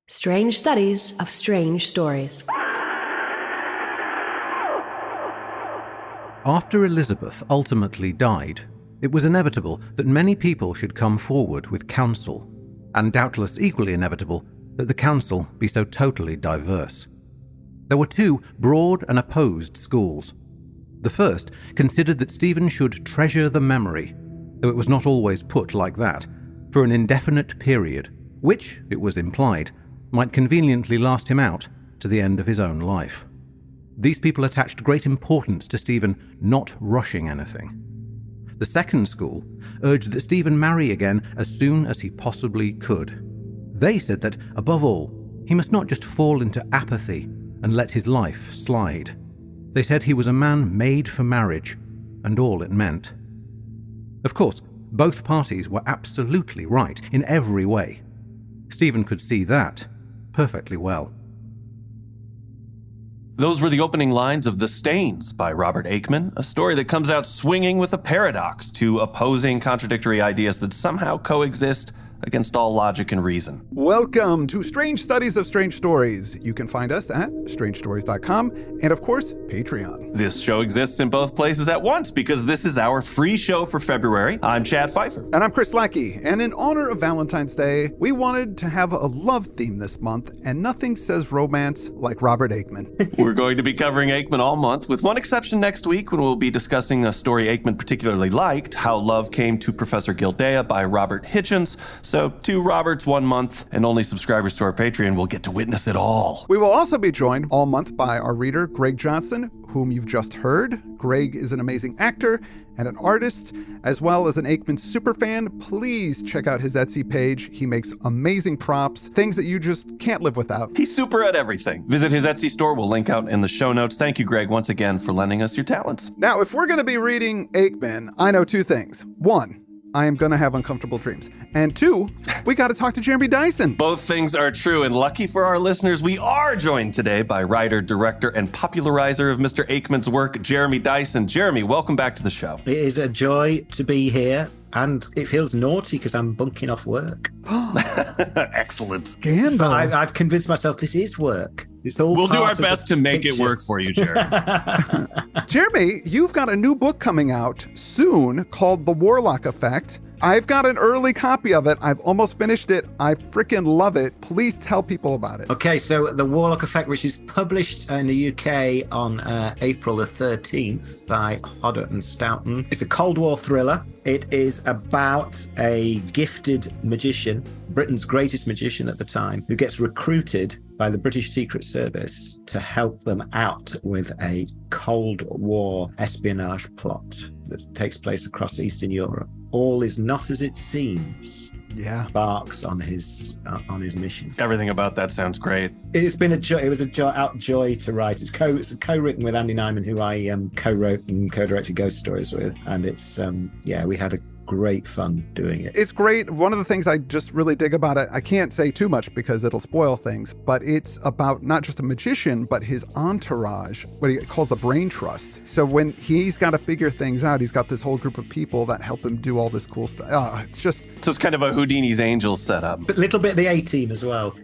Strange Studies of Strange Stories. After Elizabeth ultimately died, it was inevitable that many people should come forward with counsel, and doubtless equally inevitable that the counsel be so totally diverse. There were two broad and opposed schools. The first considered that Stephen should treasure the memory, though it was not always put like that, for an indefinite period, which, it was implied, might conveniently last him out to the end of his own life. These people attached great importance to Stephen not rushing anything. The second school urged that Stephen marry again as soon as he possibly could. They said that, above all, he must not just fall into apathy and let his life slide. They said he was a man made for marriage, and all it meant. Of course, both parties were absolutely right in every way. Stephen could see that perfectly well. Those were the opening lines of The Stains by Robert Aickman, a story that comes out swinging with a paradox, two opposing contradictory ideas that somehow coexist against all logic and reason. Welcome to Strange Studies of Strange Stories. You can find us at strangestories.com and, of course, Patreon. This show exists in both places at once because this is our free show for February. I'm Chad Pfeiffer. And I'm Chris Lackey. And in honor of Valentine's Day, we wanted to have a love theme this month, and nothing says romance like Robert Aickman. We're going to be covering Aickman all month, with one exception next week when we'll be discussing a story Aickman particularly liked, How Love Came to Professor Gildea by Robert Hitchens. So 2 Roberts, 1 month, and only subscribers to our Patreon will get to witness it all. We will also be joined all month by our reader, Greg Johnson, whom you've just heard. Greg is an amazing actor and an artist, as well as an Aickman superfan. Please check out his Etsy page. He makes amazing props, things that you just can't live without. He's super at everything. Visit his Etsy store. We'll link out in the show notes. Thank you, Greg, once again for lending us your talents. Now, if we're going to be reading Aickman, I know 2 things. 1, I am going to have uncomfortable dreams. And 2, we got to talk to Jeremy Dyson. Both things are true, and lucky for our listeners, we are joined today by writer, director, and popularizer of Mr. Aickman's work, Jeremy Dyson. Jeremy, welcome back to the show. It is a joy to be here, and it feels naughty because I'm bunking off work. Excellent. Scandal. I've convinced myself this is work. It's all We'll do our part of best the to make picture. it work for you, Jeremy. Jeremy, you've got a new book coming out soon called The Warlock Effect. I've got an early copy of it. I've almost finished it. I freaking love it. Please tell people about it. Okay, so The Warlock Effect, which is published in the UK on April the 13th by Hodder and Stoughton. It's a Cold War thriller. It is about a gifted magician, Britain's greatest magician at the time, who gets recruited by the British Secret Service to help them out with a Cold War espionage plot that takes place across Eastern Europe. All is not as it seems. Yeah. Embarks on his mission. Everything about that sounds great. It's been a joy. It was a joy to write. It's co-written with Andy Nyman, who I co-wrote and co-directed Ghost Stories with, and it's we had a great fun doing it. It's great. One of the things I just really dig about it, I can't say too much because it'll spoil things, but it's about not just a magician, but his entourage, what he calls a brain trust. So when he's got to figure things out, he's got this whole group of people that help him do all this cool stuff. So it's kind of a Houdini's Angels setup. But a little bit of the A-Team as well.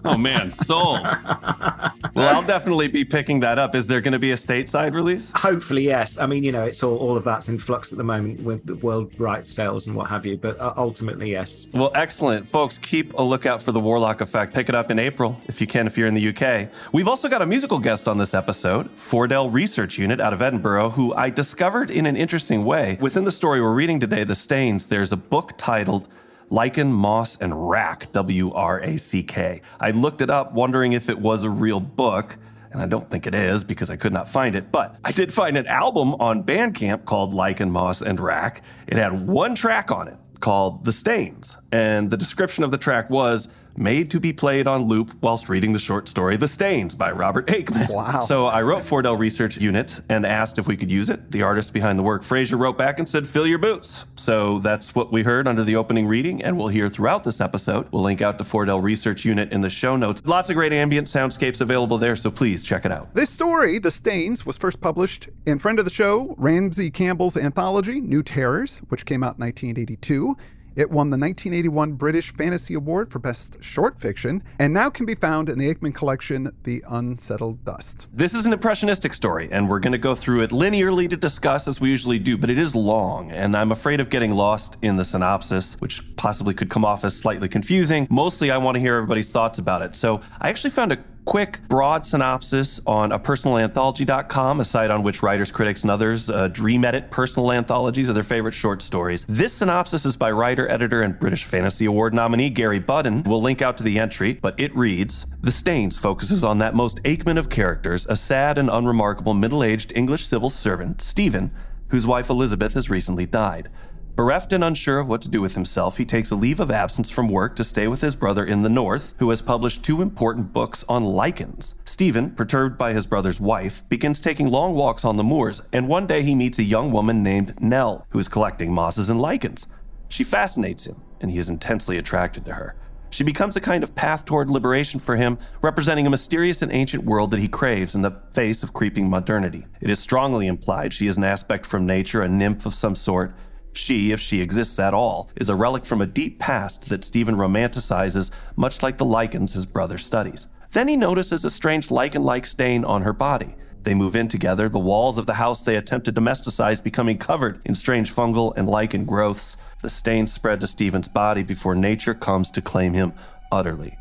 Oh man, sold. Well, I'll definitely be picking that up. Is there going to be a stateside release? Hopefully, yes. I mean, it's all of that's in flux at the moment with the world rights sales and what have you, but ultimately, yes. Well, excellent. Folks, keep a lookout for The Warlock Effect. Pick it up in April, if you can, if you're in the UK. We've also got a musical guest on this episode, Fordell Research Unit out of Edinburgh, who I discovered in an interesting way. Within the story we're reading today, The Stains, there's a book titled Lichen, Moss, and Rack, W-R-A-C-K. I looked it up wondering if it was a real book, and I don't think it is because I could not find it, but I did find an album on Bandcamp called Lichen, Moss, and Rack. It had 1 track on it called The Stains, and the description of the track was made to be played on loop whilst reading the short story The Stains by Robert Aickman. Wow. So I wrote Fordell Research Unit and asked if we could use it. The artist behind the work, Fraser, wrote back and said, fill your boots. So that's what we heard under the opening reading, and we'll hear throughout this episode. We'll link out to Fordell Research Unit in the show notes. Lots of great ambient soundscapes available there, so please check it out. this story, The Stains, was first published in friend of the show, Ramsey Campbell's anthology, New Terrors, which came out in 1982. It won the 1981 British Fantasy Award for Best Short Fiction, and now can be found in the Aickman collection, The Unsettled Dust. This is an impressionistic story, and we're going to go through it linearly to discuss as we usually do, but it is long, and I'm afraid of getting lost in the synopsis, which possibly could come off as slightly confusing. Mostly, I want to hear everybody's thoughts about it. So I actually found a quick, broad synopsis on apersonalanthology.com, a site on which writers, critics, and others dream edit personal anthologies of their favorite short stories. This synopsis is by writer, editor, and British Fantasy Award nominee Gary Budden. We'll link out to the entry, but it reads, The Stains focuses on that most Aickman of characters, a sad and unremarkable middle-aged English civil servant, Stephen, whose wife Elizabeth has recently died. Bereft and unsure of what to do with himself, he takes a leave of absence from work to stay with his brother in the north, who has published 2 important books on lichens. Stephen, perturbed by his brother's wife, begins taking long walks on the moors, and one day he meets a young woman named Nell, who is collecting mosses and lichens. She fascinates him, and he is intensely attracted to her. She becomes a kind of path toward liberation for him, representing a mysterious and ancient world that he craves in the face of creeping modernity. It is strongly implied she is an aspect from nature, a nymph of some sort. She, if she exists at all, is a relic from a deep past that Stephen romanticizes, much like the lichens his brother studies. Then he notices a strange lichen-like stain on her body. They move in together, the walls of the house they attempt to domesticize becoming covered in strange fungal and lichen growths. The stains spread to Stephen's body before nature comes to claim him utterly.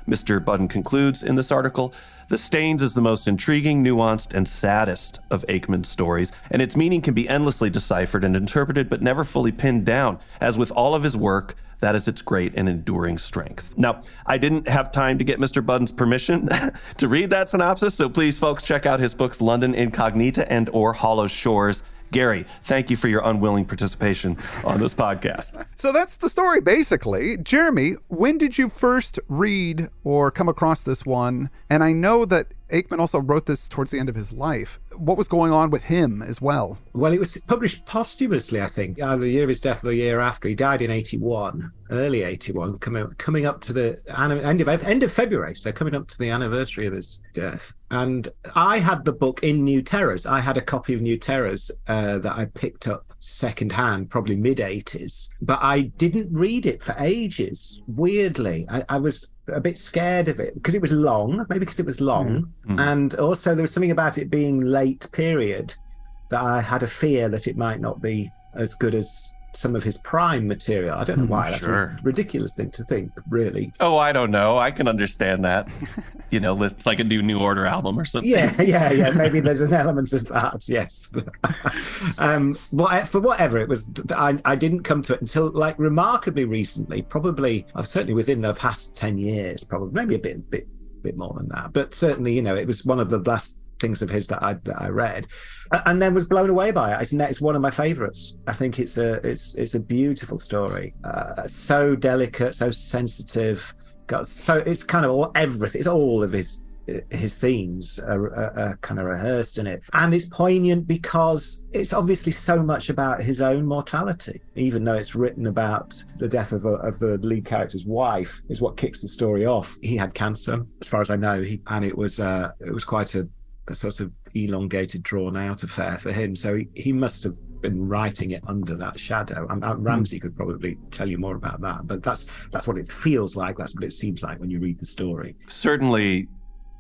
Mr. Budden concludes in this article, The Stains is the most intriguing, nuanced, and saddest of Aickman's stories, and its meaning can be endlessly deciphered and interpreted but never fully pinned down. As with all of his work, that is its great and enduring strength. Now, I didn't have time to get Mr. Budden's permission to read that synopsis, so please, folks, check out his books London Incognita and or Hollow Shores. Gary, thank you for your unwilling participation on this podcast. So that's the story, basically. Jeremy, when did you first read or come across this one? And I know that Aickman also wrote this towards the end of his life. What was going on with him as well? Well, it was published posthumously, I think, either the year of his death or the year after. He died in 81, early 81, coming up to the end of February, so coming up to the anniversary of his death. And I had the book in New Terrors. I had a copy of New Terrors that I picked up secondhand, probably mid-80s. But I didn't read it for ages, weirdly. I was a bit scared of it because it was long, maybe because it was long. And also there was something about it being late period that I had a fear that it might not be as good as some of his prime material. I don't know why. That's a ridiculous thing to think, really. Oh, I don't know. I can understand that. You know, it's like a New Order album or something. Yeah. Maybe there's an element of that, yes. For whatever it was, I didn't come to it until like remarkably recently, probably certainly within the past 10 years, probably maybe a bit more than that. But certainly, you know, it was one of the last things of his that I read, and then was blown away by it. It's one of my favorites. I think it's a beautiful story, so delicate, so sensitive. It's kind of everything. It's all of his themes are kind of rehearsed in it, and it's poignant because it's obviously so much about his own mortality, even though it's written about the death of the lead character's wife is what kicks the story off. He had cancer, as far as I know, and it was quite a sort of elongated, drawn out affair for him. So he must have been writing it under that shadow. Ramsey could probably tell you more about that, but that's what it feels like. That's what it seems like when you read the story. Certainly,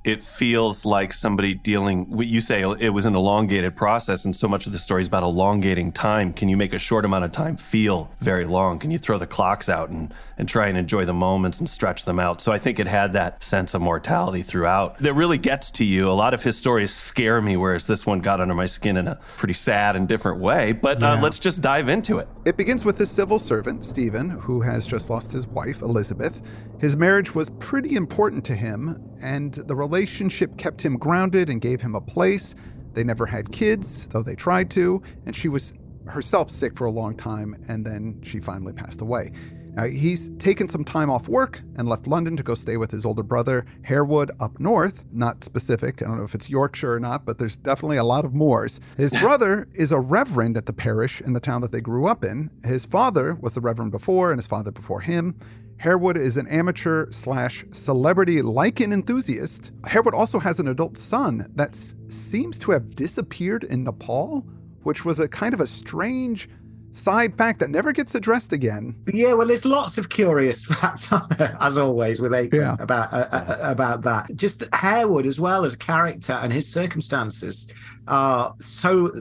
it feels like somebody dealing, you say it was an elongated process, and so much of the story is about elongating time. Can you make a short amount of time feel very long? Can you throw the clocks out and try and enjoy the moments and stretch them out? So I think it had that sense of mortality throughout that really gets to you. A lot of his stories scare me, whereas this one got under my skin in a pretty sad and different way. But let's just dive into it. It begins with the civil servant, Stephen, who has just lost his wife, Elizabeth. His marriage was pretty important to him, and the relationship kept him grounded and gave him a place. They never had kids, though they tried to, and she was herself sick for a long time, and then she finally passed away. Now, he's taken some time off work and left London to go stay with his older brother, Harewood, up north. Not specific, I don't know if it's Yorkshire or not, but there's definitely a lot of moors. His brother is a reverend at the parish in the town that they grew up in. His father was the reverend before, and his father before him. Harewood is an amateur/celebrity lichen enthusiast. Harewood also has an adult son that seems to have disappeared in Nepal, which was a kind of a strange side fact that never gets addressed again. Yeah, well, there's lots of curious facts, as always, with Aickman about that. Just Harewood, as well as a character, and his circumstances are so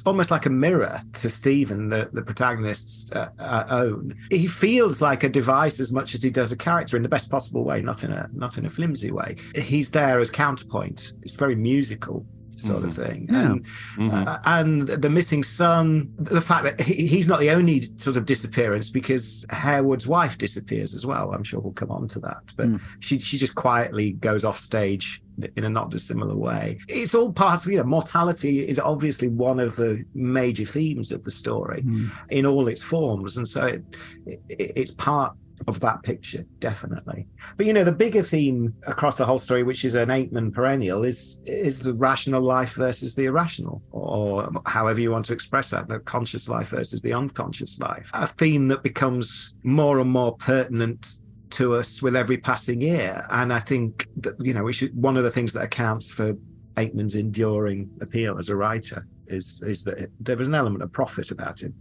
almost like a mirror to Stephen, the protagonist's own. He feels like a device as much as he does a character, in the best possible way, not in a flimsy way. He's there as counterpoint. It's very musical sort of thing. Yeah. And the missing son, the fact that he's not the only sort of disappearance, because Harewood's wife disappears as well. I'm sure we'll come on to that. But she just quietly goes off stage in a not dissimilar way. It's all part of, mortality is obviously one of the major themes of the story in all its forms. And so it's part of that picture, definitely. But the bigger theme across the whole story, which is an Aickman perennial, is the rational life versus the irrational, or however you want to express that, the conscious life versus the unconscious life. A theme that becomes more and more pertinent to us with every passing year. And I think that, one of the things that accounts for Aickman's enduring appeal as a writer is that there was an element of prophet about him.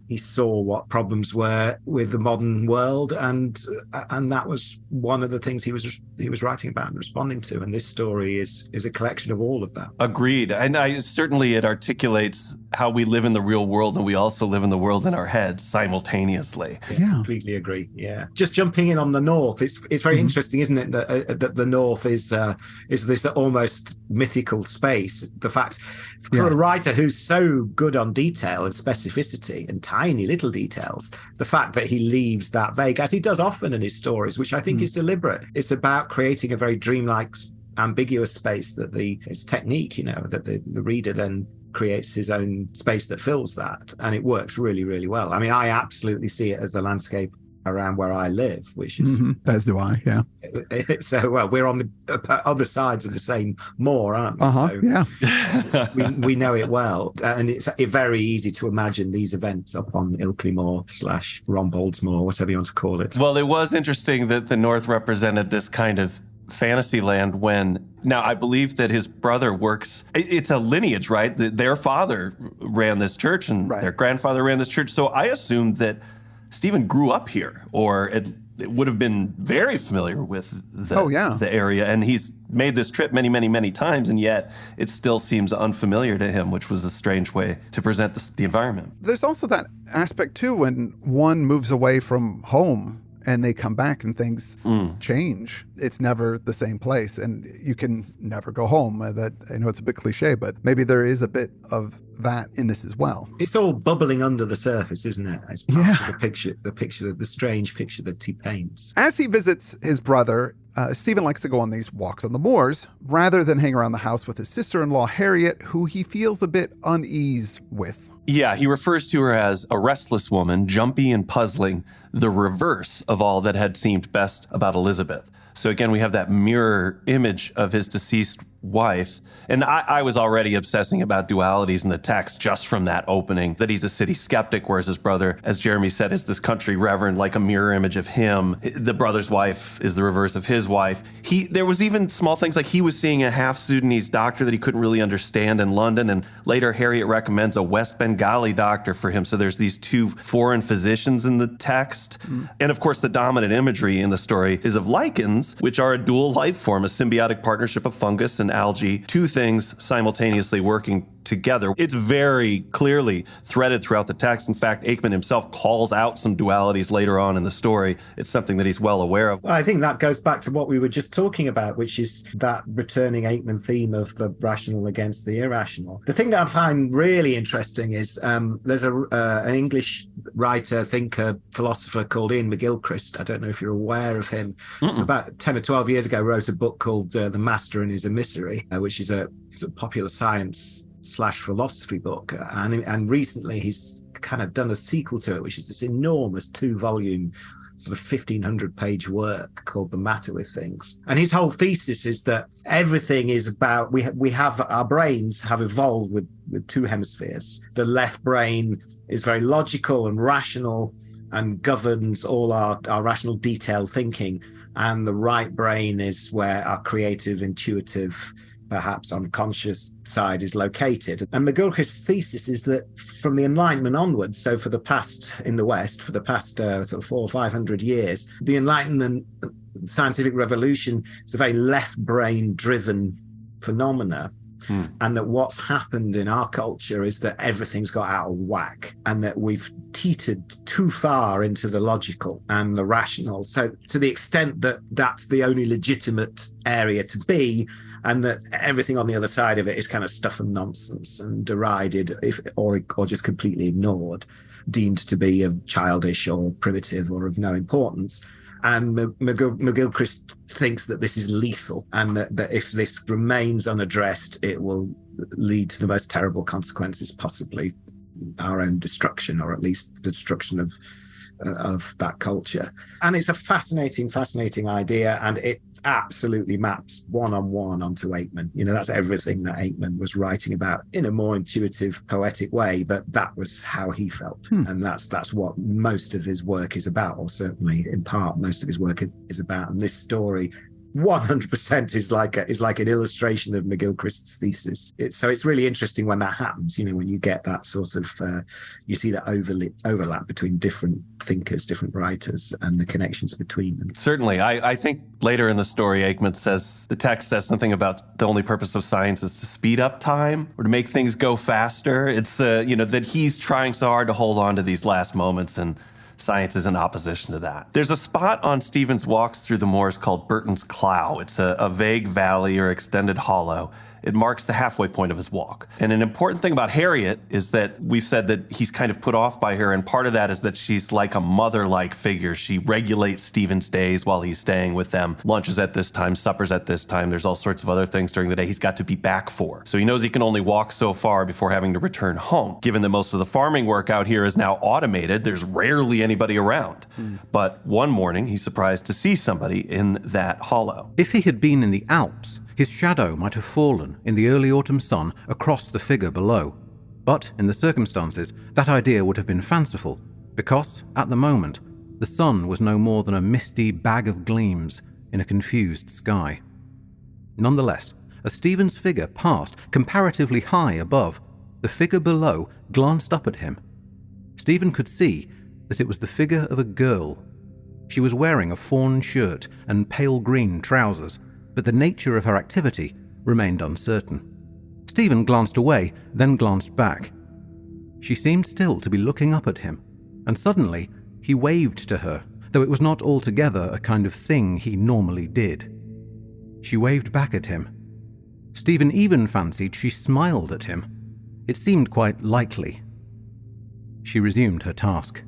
He saw what problems were with the modern world, and that was one of the things he was writing about and responding to. And this story is a collection of all of that. Agreed. And certainly it articulates how we live in the real world, and we also live in the world in our heads simultaneously. Yeah. Completely agree. Yeah. Just jumping in on the North, it's very interesting, isn't it, that the North is this almost mythical space. The fact for a writer who's so good on detail and specificity and tiny little details, the fact that he leaves that vague, as he does often in his stories, which I think is deliberate. It's about creating a very dreamlike, ambiguous space that it's technique, that the reader then creates his own space that fills that. And it works really, really well. I mean, I absolutely see it as the landscape around where I live, which is as do I. Yeah. So we're on the other sides of the same moor, aren't we? So we know it well, and it's very easy to imagine these events up on Ilkley Moor / Rombold's Moor, whatever you want to call it. Well, it was interesting that the North represented this kind of fantasy land now I believe that his brother works, it's a lineage, right? Their father ran this church and their grandfather ran this church. So I assumed that Stephen grew up here, or it would have been very familiar with the area. And he's made this trip many, many, many times, and yet it still seems unfamiliar to him, which was a strange way to present the environment. There's also that aspect, too, when one moves away from home and they come back and things change. It's never the same place, and you can never go home. That, I know it's a bit cliche, but maybe there is a bit of that in this as well. It's all bubbling under the surface, isn't it? It's part of the strange picture that he paints. As he visits his brother, Stephen likes to go on these walks on the moors rather than hang around the house with his sister-in-law, Harriet, who he feels a bit unease with. Yeah, he refers to her as a restless woman, jumpy and puzzling, the reverse of all that had seemed best about Elizabeth. So again, we have that mirror image of his deceased wife. And I was already obsessing about dualities in the text just from that opening, that he's a city skeptic, whereas his brother, as Jeremy said, is this country reverend, like a mirror image of him. The brother's wife is the reverse of his wife. There was even small things like he was seeing a half Sudanese doctor that he couldn't really understand in London. And later, Harriet recommends a West Bengali doctor for him. So there's these two foreign physicians in the text. And of course, the dominant imagery in the story is of lichens, which are a dual life form, a symbiotic partnership of fungus and algae, two things simultaneously working together. It's very clearly threaded throughout the text. In fact, Aickman himself calls out some dualities later on in the story. It's something that he's well aware of. Well, I think that goes back to what we were just talking about, which is that returning Aickman theme of the rational against the irrational. The thing that I find really interesting is there's an English writer, thinker, philosopher called Ian McGilchrist. I don't know if you're aware of him. About 10 or 12 years ago, wrote a book called The Master and His Emissary, which is a popular science / philosophy book, and recently he's kind of done a sequel to it, which is this enormous 2-volume sort of 1,500-page work called The Matter with Things. And his whole thesis is that everything is about, we have, our brains have evolved with two hemispheres. The left brain is very logical and rational and governs all our rational detailed thinking, and the right brain is where our creative, intuitive, perhaps unconscious side is located. And McGilchrist's thesis is that from the Enlightenment onwards, so for the past, in the West, for the past sort of 400 or 500 years, the Enlightenment scientific revolution is a very left brain driven phenomena. And that what's happened in our culture is that everything's got out of whack and that we've teetered too far into the logical and the rational. So to the extent that that's the only legitimate area to be, and that everything on the other side of it is kind of stuff and nonsense and derided or just completely ignored, deemed to be childish or primitive or of no importance. And McGilchrist thinks that this is lethal and that if this remains unaddressed, it will lead to the most terrible consequences, possibly our own destruction, or at least the destruction of that culture. And it's a fascinating idea, and it absolutely maps one-on-one onto Aickman. That's everything that Aickman was writing about in a more intuitive, poetic way, but that was how he felt. And that's what most of his work is about, or certainly in part most of his work is about. And this story 100% is like an illustration of McGilchrist's thesis. It's really interesting when that happens, when you get that sort of you see that overlap between different thinkers, different writers, and the connections between them. Certainly. I think later in the story, Aickman says, the text says something about the only purpose of science is to speed up time or to make things go faster. It's that he's trying so hard to hold on to these last moments, and science is in opposition to that. There's a spot on Stephen's walks through the moors called Burton's Clough. It's a vague valley or extended hollow. It marks the halfway point of his walk. And an important thing about Harriet is that we've said that he's kind of put off by her, and part of that is that she's like a mother-like figure. She regulates Stephen's days while he's staying with them. Lunches at this time, suppers at this time. There's all sorts of other things during the day he's got to be back for. So he knows he can only walk so far before having to return home. Given that most of the farming work out here is now automated, there's rarely anybody around. But one morning, he's surprised to see somebody in that hollow. If he had been in the Alps, his shadow might have fallen in the early autumn sun across the figure below. But in the circumstances, that idea would have been fanciful, because, at the moment, the sun was no more than a misty bag of gleams in a confused sky. Nonetheless, as Stephen's figure passed comparatively high above, the figure below glanced up at him. Stephen could see that it was the figure of a girl. She was wearing a fawn shirt and pale green trousers, but the nature of her activity remained uncertain. Stephen glanced away, then glanced back. She seemed still to be looking up at him, and suddenly he waved to her, though it was not altogether a kind of thing he normally did. She waved back at him. Stephen even fancied she smiled at him. It seemed quite likely. She resumed her task.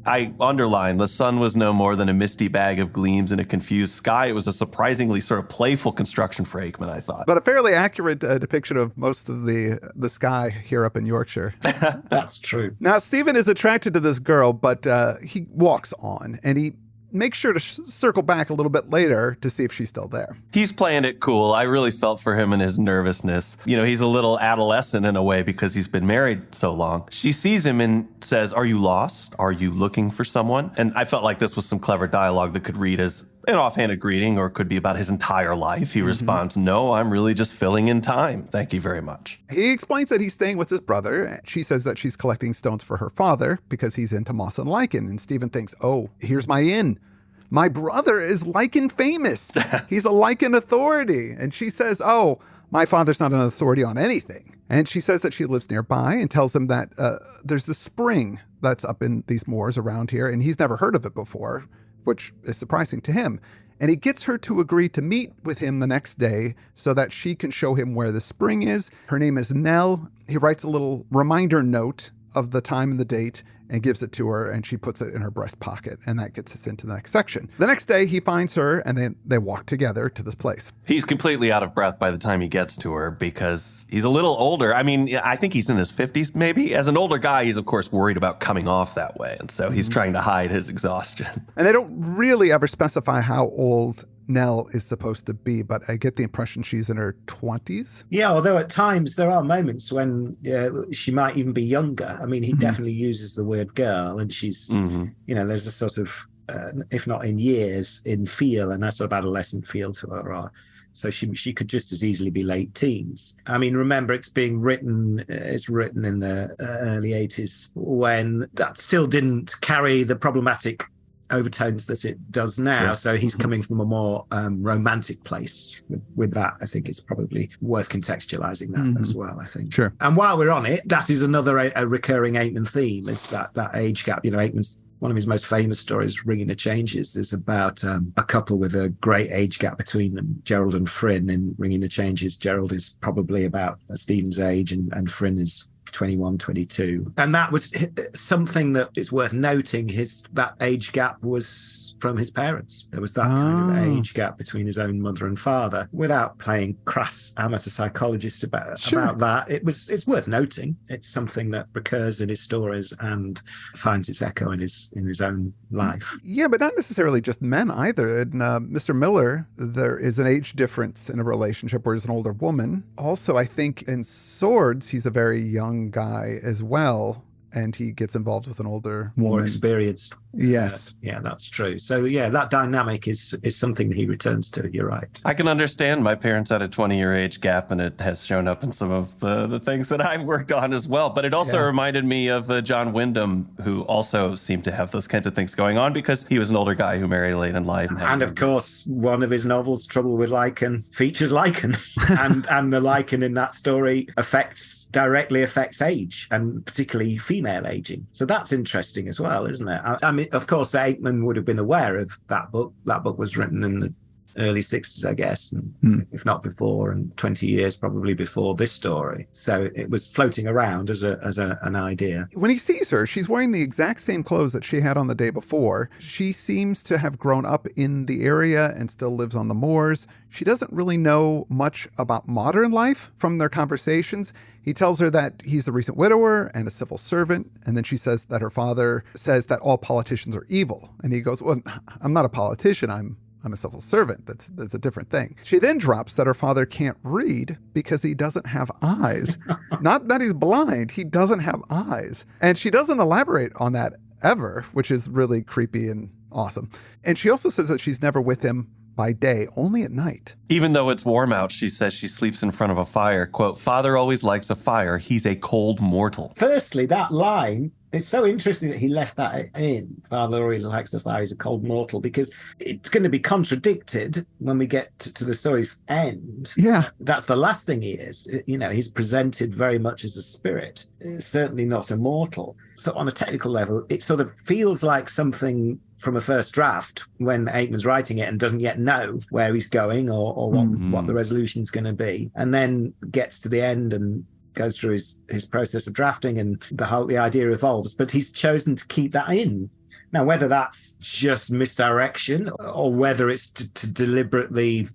I underline, the sun was no more than a misty bag of gleams in a confused sky. It was a surprisingly sort of playful construction for Aickman, I thought. But a fairly accurate depiction of most of the sky here up in Yorkshire. That's true. Now, Stephen is attracted to this girl, but he walks on, and he makes sure to circle back a little bit later to see if she's still there. He's playing it cool. I really felt for him and his nervousness. He's a little adolescent in a way because he's been married so long. She sees him and says, "Are you lost? Are you looking for someone?" And I felt like this was some clever dialogue that could read as an offhanded greeting, or it could be about his entire life. He responds, "No, I'm really just filling in time. Thank you very much." He explains that he's staying with his brother. She says that she's collecting stones for her father because he's into moss and lichen. And Stephen thinks, oh, here's my in. My brother is lichen famous. He's a lichen authority. And she says, oh, my father's not an authority on anything. And she says that she lives nearby and tells him that there's a spring that's up in these moors around here, and he's never heard of it before, which is surprising to him. And he gets her to agree to meet with him the next day so that she can show him where the spring is. Her name is Nell. He writes a little reminder note of the time and the date and gives it to her, and she puts it in her breast pocket, and that gets us into the next section. The next day, he finds her, and they walk together to this place. He's completely out of breath by the time he gets to her because he's a little older. I mean, I think he's in his 50s, maybe. As an older guy, he's, of course, worried about coming off that way, and so he's trying to hide his exhaustion. And they don't really ever specify how old Nell is supposed to be, but I get the impression she's in her 20s. Yeah, although at times there are moments when she might even be younger. I mean, he definitely uses the word girl, and she's, there's a sort of, if not in years, in feel, and that sort of adolescent feel to her. Or So she could just as easily be late teens. I mean, remember, it's written in the early 80s when that still didn't carry the problematic overtones that it does now. Sure. So he's coming from a more romantic place with that. I think it's probably worth contextualizing that as well, I think. Sure. And while we're on it, that is another a recurring Aickman theme, is that age gap. You know, Aickman's one of his most famous stories, Ringing the Changes, is about a couple with a great age gap between them, Gerald and Fryn. In Ringing the Changes, Gerald is probably about Stephen's age and Fryn is 21, 22. And that was something that is worth noting. That age gap was from his parents. There was that kind of age gap between his own mother and father. Without playing crass amateur psychologist about that, it's worth noting. It's something that recurs in his stories and finds its echo in his own life. Yeah, but not necessarily just men either. In Mr. Miller, there is an age difference in a relationship where he's an older woman. Also, I think in Swords, he's a very young guy as well, and he gets involved with an older more woman. Experienced. Yes. Yeah, that's true. So yeah, that dynamic is something that he returns to. You're right. I can understand my parents had a 20-year age gap, and it has shown up in some of the things that I've worked on as well. But it also reminded me of John Wyndham, who also seemed to have those kinds of things going on because he was an older guy who married late in life. And of course, one of his novels, Trouble with Lichen, features lichen. and the lichen in that story directly affects age, and particularly female aging. So that's interesting as well, isn't it? I mean, of course, Aickman would have been aware of that book. That book was written in the early 60s, I guess, and if not before, and 20 years probably before this story. So it was floating around as an idea. When he sees her, she's wearing the exact same clothes that she had on the day before. She seems to have grown up in the area and still lives on the moors. She doesn't really know much about modern life from their conversations. He tells her that he's the recent widower and a civil servant, and then she says that her father says that all politicians are evil. And he goes, well, I'm not a politician, I'm a civil servant. That's a different thing. She then drops that her father can't read because he doesn't have eyes. Not that he's blind, he doesn't have eyes. And she doesn't elaborate on that ever, which is really creepy and awesome. And she also says that she's never with him by day, only at night. Even though it's warm out, she says she sleeps in front of a fire. Quote, "Father always likes a fire. He's a cold mortal." Firstly, that line, it's so interesting that he left that in. Father always likes a fire. He's a cold mortal, because it's going to be contradicted when we get to the story's end. Yeah. That's the last thing he is. You know, he's presented very much as a spirit, certainly not a mortal. So on a technical level, it sort of feels like something from a first draft when Aickman's writing it and doesn't yet know where he's going or what the resolution's going to be, and then gets to the end and goes through his process of drafting, and the idea evolves, but he's chosen to keep that in. Now, whether that's just misdirection or whether it's to deliberately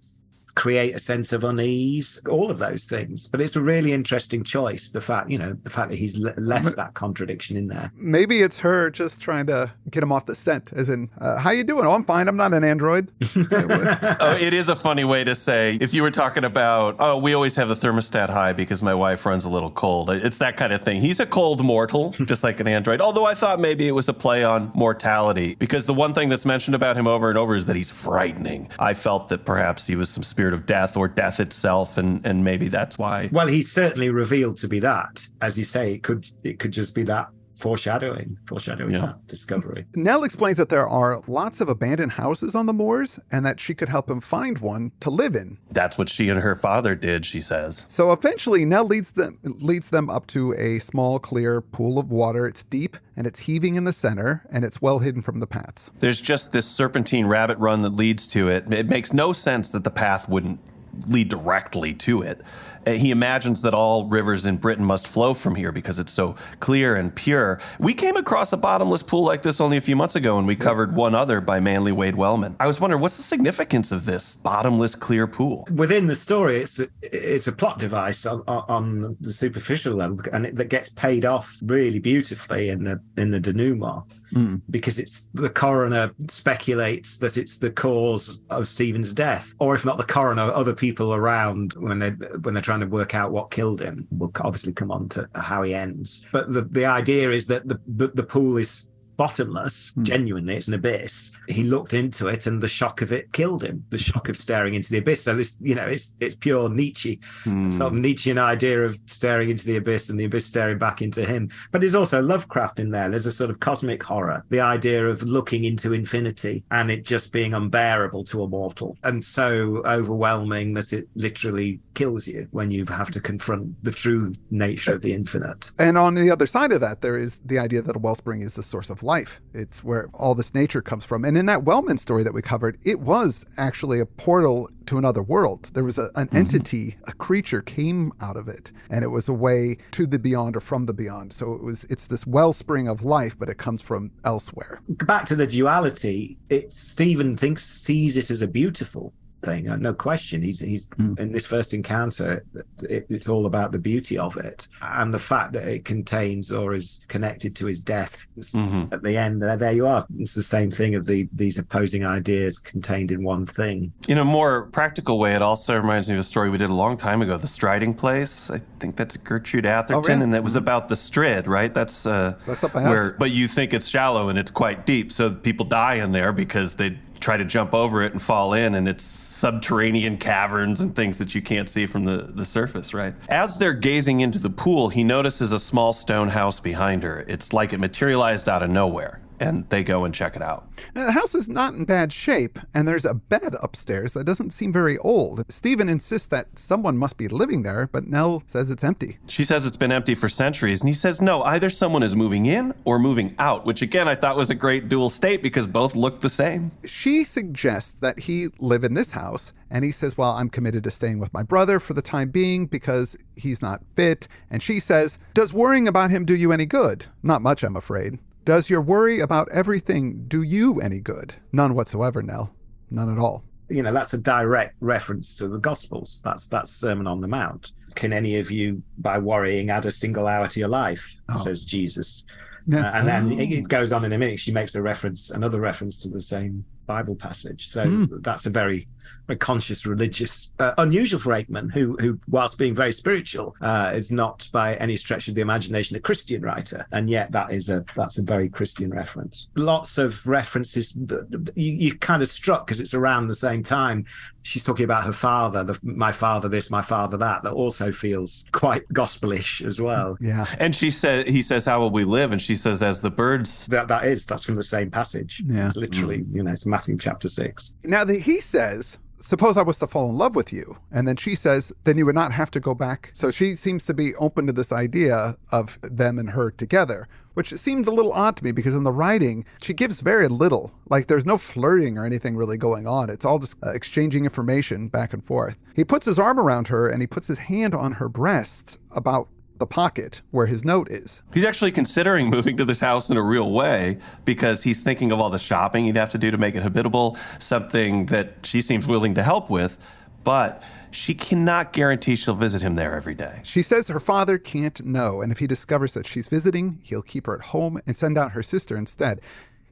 create a sense of unease, all of those things. But it's a really interesting choice, the fact that he's left that contradiction in there. Maybe it's her just trying to get him off the scent, as in, how you doing? Oh, I'm fine. I'm not an android. It is a funny way to say, if you were talking about, we always have the thermostat high because my wife runs a little cold. It's that kind of thing. He's a cold mortal, just like an android. Although I thought maybe it was a play on mortality, because the one thing that's mentioned about him over and over is that he's frightening. I felt that perhaps he was some spirit of death or death itself, and maybe that's why. Well, he's certainly revealed to be that. As you say, it could just be that foreshadowing that discovery. Nell explains that there are lots of abandoned houses on the moors and that she could help him find one to live in. That's what she and her father did, she says. So eventually Nell leads them up to a small, clear pool of water. It's deep and it's heaving in the center, and it's well hidden from the paths. There's just this serpentine rabbit run that leads to it. It makes no sense that the path wouldn't lead directly to it. He imagines that all rivers in Britain must flow from here because it's so clear and pure. We came across a bottomless pool like this only a few months ago, and we covered one other by Manly Wade Wellman. I was wondering, what's the significance of this bottomless clear pool? Within the story, it's a plot device on the superficial level, and that gets paid off really beautifully in the denouement, because it's the coroner speculates that it's the cause of Stephen's death, or if not the coroner, other people around when they're trying to work out what killed him. We'll obviously come on to how he ends, but the idea is that the pool is bottomless. Genuinely, it's an abyss. He looked into it, and the shock of it killed him. The shock of staring into the abyss. So this, it's pure Nietzsche, sort of Nietzschean idea of staring into the abyss and the abyss staring back into him. But there's also Lovecraft in there. There's a sort of cosmic horror, the idea of looking into infinity and it just being unbearable to a mortal, and so overwhelming that it literally kills you when you have to confront the true nature of the infinite. And on the other side of that, there is the idea that a wellspring is the source of life. It's where all this nature comes from. And in that Wellman story that we covered, it was actually a portal to another world. There was an entity, a creature came out of it, and it was a way to the beyond or from the beyond. So it's this wellspring of life, but it comes from elsewhere. Back to the duality, Stephen sees it as a beautiful thing, no question. He's in this first encounter, it's all about the beauty of it and the fact that it contains or is connected to his death. At the end, there you are. It's the same thing of these opposing ideas contained in one thing. In a more practical way, it also reminds me of a story we did a long time ago, The Striding Place. I think that's Gertrude Atherton, and it was about the Strid, right? That's up by us. But you think it's shallow and it's quite deep, so people die in there because they try to jump over it and fall in, and it's subterranean caverns and things that you can't see from the surface, right? As they're gazing into the pool, he notices a small stone house behind her. It's like it materialized out of nowhere. And they go and check it out. Now, the house is not in bad shape, and there's a bed upstairs that doesn't seem very old. Stephen insists that someone must be living there, but Nell says it's empty. She says it's been empty for centuries, and he says no, either someone is moving in or moving out, which again I thought was a great dual state because both look the same. She suggests that he live in this house, and he says, well, I'm committed to staying with my brother for the time being because he's not fit. And she says, does worrying about him do you any good? Not much, I'm afraid. Does your worry about everything do you any good? None whatsoever, Nell. None at all. That's a direct reference to the Gospels. That's Sermon on the Mount. Can any of you, by worrying, add a single hour to your life? Says Jesus. And then it goes on in a minute. She makes another reference to the same Bible passage. So that's a very, very conscious religious, unusual for Aickman, who whilst being very spiritual, is not by any stretch of the imagination a Christian writer, and yet that's a very Christian reference. Lots of references. You kind of struck because it's around the same time. She's talking about her father, my father this, my father that also feels quite gospelish as well. Yeah. And he says, how will we live? And she says, as the birds. That's from the same passage. Yeah. It's literally, it's Matthew chapter 6. Now he says, suppose I was to fall in love with you. And then she says, then you would not have to go back. So she seems to be open to this idea of them and her together, which seems a little odd to me because in the writing, she gives very little. Like there's no flirting or anything really going on. It's all just exchanging information back and forth. He puts his arm around her and he puts his hand on her breast about the pocket where his note is. He's actually considering moving to this house in a real way because he's thinking of all the shopping he'd have to do to make it habitable, something that she seems willing to help with, but she cannot guarantee she'll visit him there every day. She says her father can't know, and if he discovers that she's visiting, he'll keep her at home and send out her sister instead.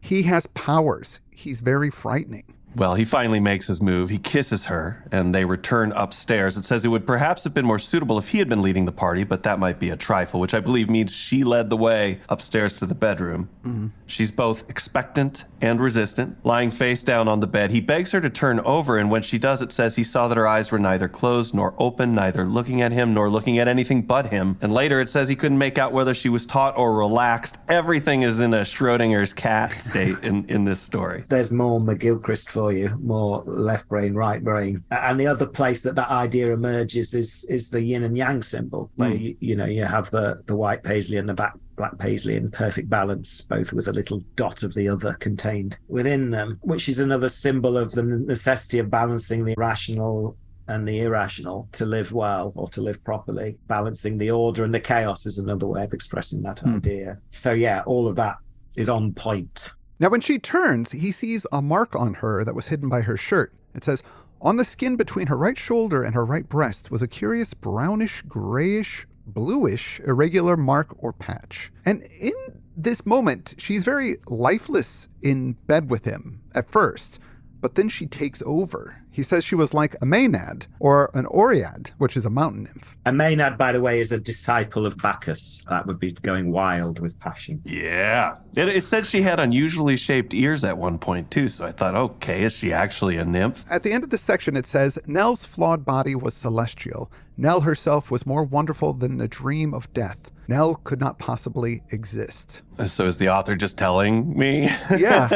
He has powers. He's very frightening. Well, he finally makes his move. He kisses her, and they return upstairs. It says it would perhaps have been more suitable if he had been leading the party, but that might be a trifle, which I believe means she led the way upstairs to the bedroom. Mm-hmm. She's both expectant and resistant, lying face down on the bed. He begs her to turn over, and when she does, it says he saw that her eyes were neither closed nor open, neither looking at him nor looking at anything but him. And later it says he couldn't make out whether she was taut or relaxed. Everything is in a Schrodinger's cat state in this story. There's more McGilchrist for you, more left brain, right brain. And the other place that idea emerges is the yin and yang symbol, where you have the white paisley and the black paisley in perfect balance, both with a little dot of the other contained within them, which is another symbol of the necessity of balancing the rational and the irrational to live well or to live properly. Balancing the order and the chaos is another way of expressing that idea. So yeah, all of that is on point. Now, when she turns, he sees a mark on her that was hidden by her shirt. It says, on the skin between her right shoulder and her right breast was a curious brownish, grayish, bluish, irregular mark or patch. And in this moment, she's very lifeless in bed with him at first. but then she takes over. He says she was like a Maenad or an Oread, which is a mountain nymph. A Maenad, by the way, is a disciple of Bacchus. That would be going wild with passion. Yeah. It said she had unusually shaped ears at one point, too, so I thought, okay, is she actually a nymph? At the end of the section, it says, Nell's flawed body was celestial. Nell herself was more wonderful than the dream of death. Nell could not possibly exist. So is the author just telling me? Yeah.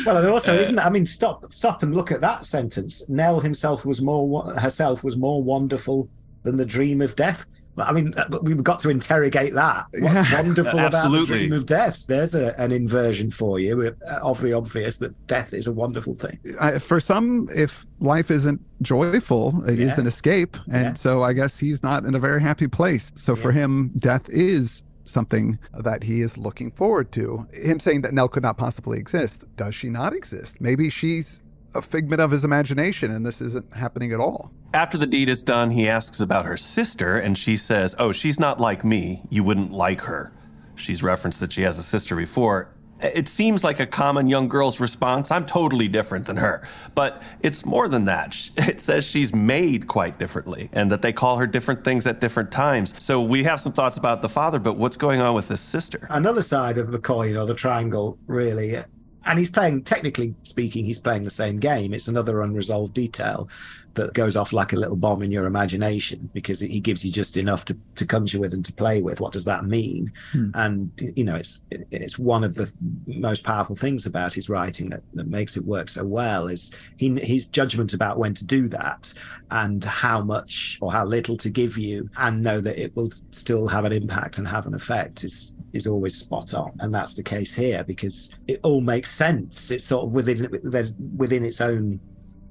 Well, and also, isn't it? I mean, stop and look at that sentence. Nell herself was more wonderful than the dream of death. I mean, we've got to interrogate that. What's wonderful about the dream of death? There's an inversion for you. Obvious that death is a wonderful thing. For some, if life isn't joyful, it is an escape. And so I guess he's not in a very happy place. So for him, death is something that he is looking forward to. Him saying that Nell could not possibly exist. Does she not exist? Maybe she's a figment of his imagination and this isn't happening at all. After the deed is done, he asks about her sister, and she says, oh, she's not like me. You wouldn't like her. She's referenced that she has a sister before. It seems like a common young girl's response. I'm totally different than her. But it's more than that. It says she's made quite differently and that they call her different things at different times. So we have some thoughts about the father, but what's going on with this sister? Another side of the coin, or the triangle, really. And he's playing, technically speaking, he's playing the same game. It's another unresolved detail that goes off like a little bomb in your imagination because he gives you just enough to conjure with and to play with. What does that mean? And, you know, it's one of the most powerful things about his writing that makes it work so well is his judgment about when to do that and how much or how little to give you and know that it will still have an impact and have an effect is always spot on. And that's the case here because it all makes sense. It's sort of within its own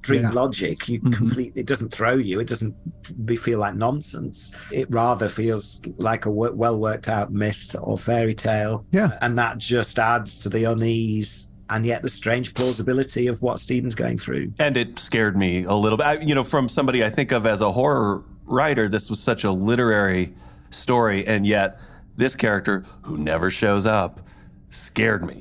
dream logic. You completely, it doesn't throw you. It doesn't feel like nonsense. It rather feels like a well worked out myth or fairy tale. Yeah. And that just adds to the unease and yet the strange plausibility of what Stephen's going through. And it scared me a little bit. You know, from somebody I think of as a horror writer, this was such a literary story, and yet this character who never shows up scared me.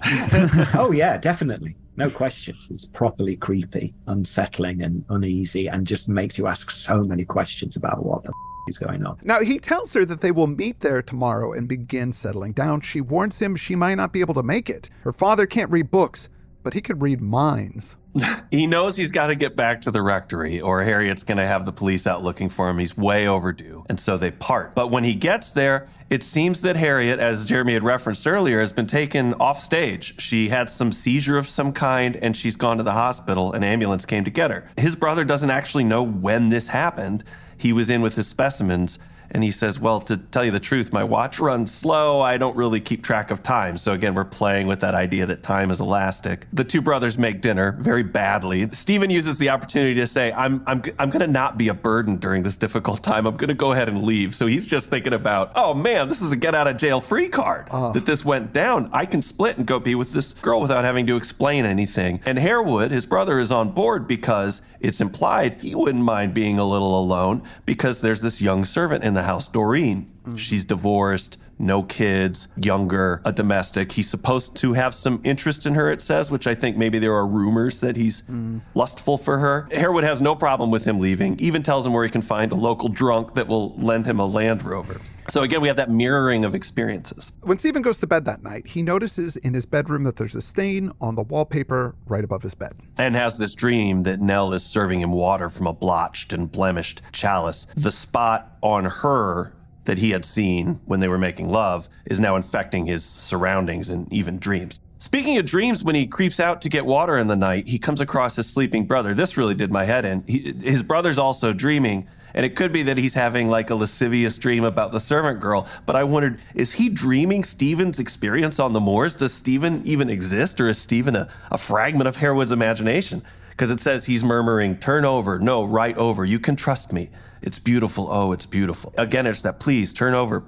Oh yeah, definitely. No question. It's properly creepy, unsettling and uneasy and just makes you ask so many questions about what the is going on. Now, he tells her that they will meet there tomorrow and begin settling down. She warns him she might not be able to make it. Her father can't read books, but he could read minds. He knows he's got to get back to the rectory or Harriet's going to have the police out looking for him. He's way overdue. And so they part. But when he gets there, it seems that Harriet, as Jeremy had referenced earlier, has been taken off stage. She had some seizure of some kind and she's gone to the hospital. An ambulance came to get her. His brother doesn't actually know when this happened. He was in with his specimens. And he says, well, to tell you the truth, my watch runs slow. I don't really keep track of time. So again, we're playing with that idea that time is elastic. The two brothers make dinner very badly. Stephen uses the opportunity to say, I'm going to not be a burden during this difficult time. I'm going to go ahead and leave. So he's just thinking about, oh man, this is a get out of jail free card that this went down. I can split and go be with this girl without having to explain anything. And Harewood, his brother, is on board because it's implied he wouldn't mind being a little alone because there's this young servant in the house, Doreen. She's divorced, no kids, younger, a domestic. He's supposed to have some interest in her, it says, which I think maybe there are rumors that he's lustful for her. Harewood has no problem with him leaving, even tells him where he can find a local drunk that will lend him a Land Rover. So again, we have that mirroring of experiences. When Stephen goes to bed that night, he notices in his bedroom that there's a stain on the wallpaper right above his bed. And has this dream that Nell is serving him water from a blotched and blemished chalice. The spot on her that he had seen when they were making love is now infecting his surroundings and even dreams. Speaking of dreams, when he creeps out to get water in the night, he comes across his sleeping brother. This really did my head in. His brother's also dreaming, and it could be that he's having like a lascivious dream about the servant girl. But I wondered, is he dreaming Stephen's experience on the moors? Does Stephen even exist, or is Stephen a fragment of Harewood's imagination? Because it says he's murmuring, turn over, no, right over, you can trust me. It's beautiful, oh, it's beautiful. Again, it's that please turn over,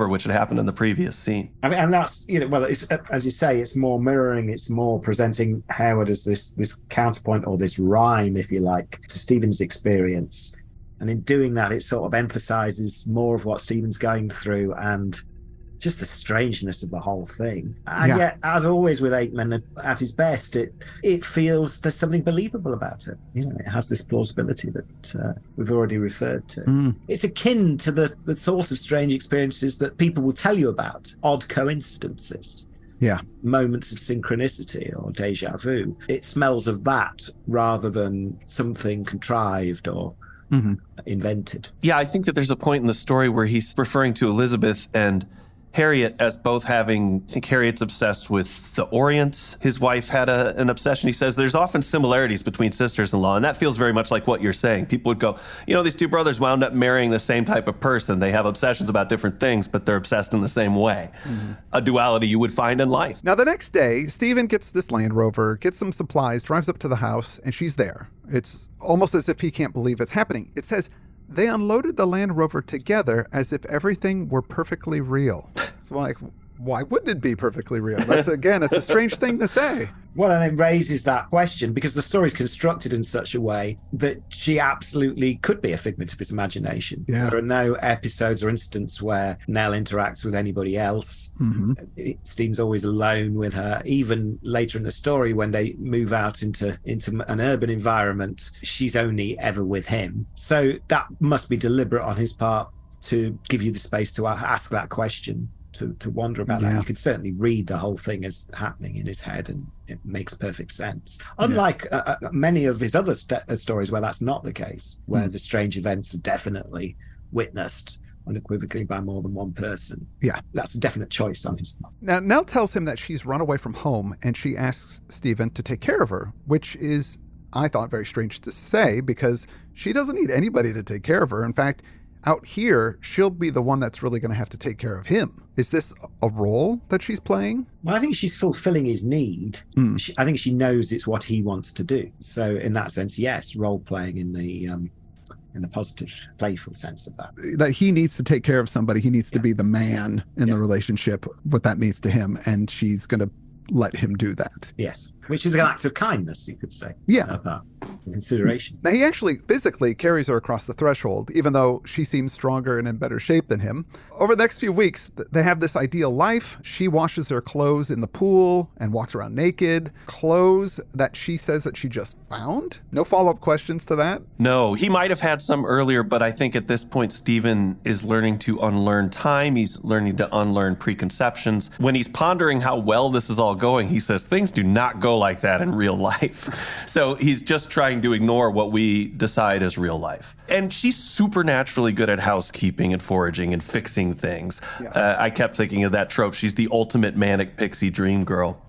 which had happened in the previous scene. I mean, and that's, you know, well, it's, as you say, it's more mirroring, it's more presenting Harewood as this counterpoint or this rhyme, if you like, to Stephen's experience. And in doing that, it sort of emphasizes more of what Stephen's going through and just the strangeness of the whole thing. And yet, as always with Aickman, at his best, it feels there's something believable about it. It has this plausibility that we've already referred to. It's akin to the sort of strange experiences that people will tell you about, odd coincidences. Yeah. Moments of synchronicity or deja vu. It smells of that rather than something contrived or invented. Yeah, I think that there's a point in the story where he's referring to Elizabeth and Harriet as both having, I think Harriet's obsessed with the Orient. His wife had an obsession. He says there's often similarities between sisters-in-law, and that feels very much like what you're saying. People would go, these two brothers wound up marrying the same type of person. They have obsessions about different things, but they're obsessed in the same way. A duality you would find in life. Now, the next day, Stephen gets this Land Rover, gets some supplies, drives up to the house, and she's there. It's almost as if he can't believe it's happening. It says, they unloaded the Land Rover together as if everything were perfectly real. So like, why wouldn't it be perfectly real? That's, again, it's a strange thing to say. Well, and it raises that question because the story's constructed in such a way that she absolutely could be a figment of his imagination. Yeah. There are no episodes or instances where Nell interacts with anybody else. Stephen's always alone with her. Even later in the story, when they move out into an urban environment, she's only ever with him. So that must be deliberate on his part to give you the space to ask that question. To wonder about that. You could certainly read the whole thing as happening in his head, and it makes perfect sense. Unlike many of his other stories where that's not the case, where the strange events are definitely witnessed unequivocally by more than one person. Yeah. That's a definite choice on his part. Now, Nell tells him that she's run away from home, and she asks Stephen to take care of her, which is, I thought, very strange to say, because she doesn't need anybody to take care of her. In fact, out here, she'll be the one that's really going to have to take care of him. Is this a role that she's playing? Well, I think she's fulfilling his need. I think she knows it's what he wants to do. So in that sense, yes, role playing in the positive, playful sense of that. That he needs to take care of somebody. He needs to be the man in the relationship, what that means to him. And she's going to let him do that. Yes, which is an act of kindness, you could say. Yeah. Of that consideration. Now, he actually physically carries her across the threshold, even though she seems stronger and in better shape than him. Over the next few weeks, they have this ideal life. She washes her clothes in the pool and walks around naked. Clothes that she says that she just found. No follow-up questions to that? No, he might have had some earlier, but I think at this point, Stephen is learning to unlearn time. He's learning to unlearn preconceptions. When he's pondering how well this is all going, he says things do not go like that in real life. So he's just trying to ignore what we decide as real life. And she's supernaturally good at housekeeping and foraging and fixing things. Yeah. I kept thinking of that trope. She's the ultimate manic pixie dream girl.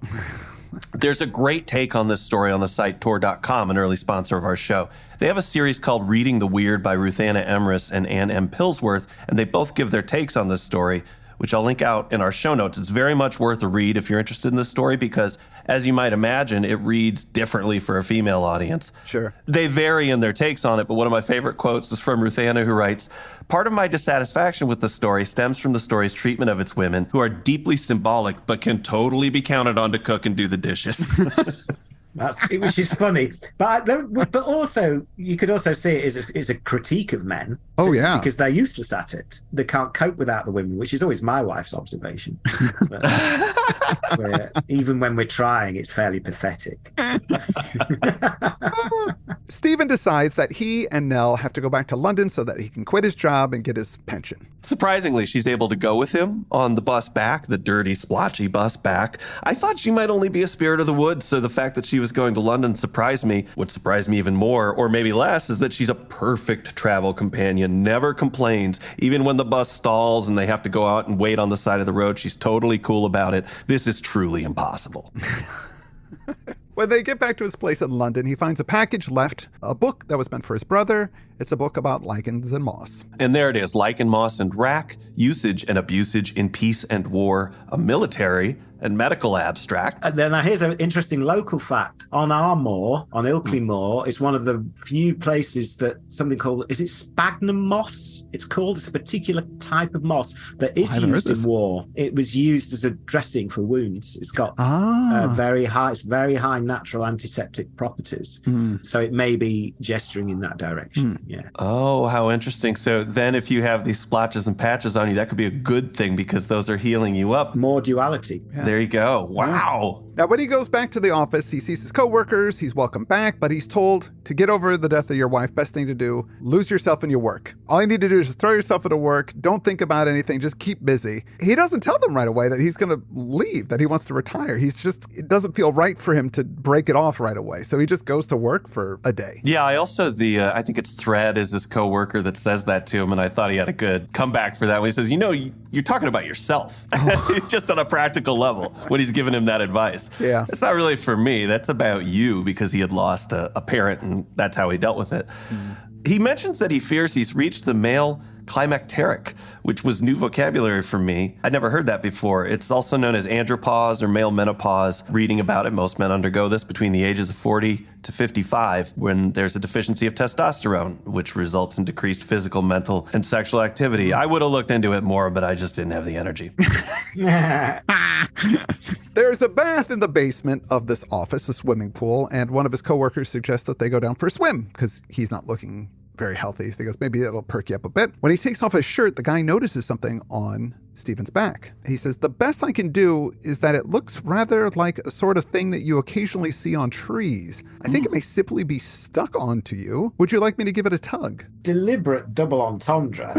There's a great take on this story on the site Tor.com, an early sponsor of our show. They have a series called Reading the Weird by Ruthanna Emrys and Ann M. Pillsworth, and they both give their takes on this story, which I'll link out in our show notes. It's very much worth a read if you're interested in this story because, as you might imagine, it reads differently for a female audience. Sure. They vary in their takes on it, but one of my favorite quotes is from Ruthanna, who writes, "Part of my dissatisfaction with the story stems from the story's treatment of its women, who are deeply symbolic but can totally be counted on to cook and do the dishes." Which is funny, but also you could also see it as a critique of men. Oh yeah, because they're useless at it. They can't cope without the women, which is always my wife's observation. But, even when we're trying, it's fairly pathetic. Stephen decides that he and Nell have to go back to London so that he can quit his job and get his pension. Surprisingly, she's able to go with him on the bus back, the dirty, splotchy bus back. I thought she might only be a spirit of the woods, so the fact that she was going to London surprised me. What surprised me even more, or maybe less, is that she's a perfect travel companion, never complains. Even when the bus stalls and they have to go out and wait on the side of the road, she's totally cool about it. This is truly impossible. When they get back to his place in London, he finds a package left, a book that was meant for his brother. It's a book about lichens and moss. And there it is, Lichen, Moss, and Rack, Usage and Abusage in Peace and War, a military and medical abstract. And then here's an interesting local fact. On our moor, on Ilkley Moor, is one of the few places that something called, is it sphagnum moss? It's called, it's a particular type of moss that is used in war. It was used as a dressing for wounds. It's got very high natural antiseptic properties. So it may be gesturing in that direction. Yeah. Oh, how interesting. So then if you have these splotches and patches on you, that could be a good thing because those are healing you up. More duality. Yeah. There you go. Wow. Now, when he goes back to the office, he sees his coworkers, he's welcomed back, but he's told to get over the death of your wife, best thing to do, lose yourself in your work. All you need to do is just throw yourself into work. Don't think about anything. Just keep busy. He doesn't tell them right away that he's going to leave, that he wants to retire. It doesn't feel right for him to break it off right away. So he just goes to work for a day. Yeah, I also, I think it's Thread is this coworker that says that to him, and I thought he had a good comeback for that when he says, you're talking about yourself, just on a practical level, when he's giving him that advice. Yeah. It's not really for me. That's about you, because he had lost a parent, and that's how he dealt with it. He mentions that he fears he's reached the male climacteric, which was new vocabulary for me. I'd never heard that before. It's also known as andropause or male menopause. Reading about it, most men undergo this between the ages of 40 to 55 when there's a deficiency of testosterone, which results in decreased physical, mental, and sexual activity. I would have looked into it more, but I just didn't have the energy. There's a bath in the basement of this office, a swimming pool, and one of his coworkers suggests that they go down for a swim because he's not looking very healthy. So he goes, maybe it'll perk you up a bit. When he takes off his shirt, the guy notices something on Stephen's back. He says, the best I can do is that it looks rather like a sort of thing that you occasionally see on trees. I think it may simply be stuck onto you. Would you like me to give it a tug? Deliberate double entendre,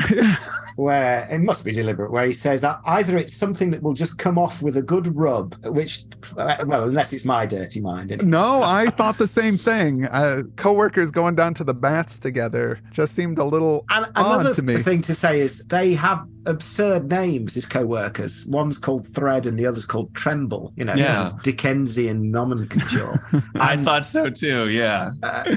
where it must be deliberate, where he says either it's something that will just come off with a good rub, which, well, unless it's my dirty mind. No, I thought the same thing. Coworkers going down to the baths together just seemed a little odd to me. Another thing to say is they have absurd names, his co-workers. One's called Thread and the other's called Tremble. Sort of Dickensian nomenclature. I thought so too, yeah.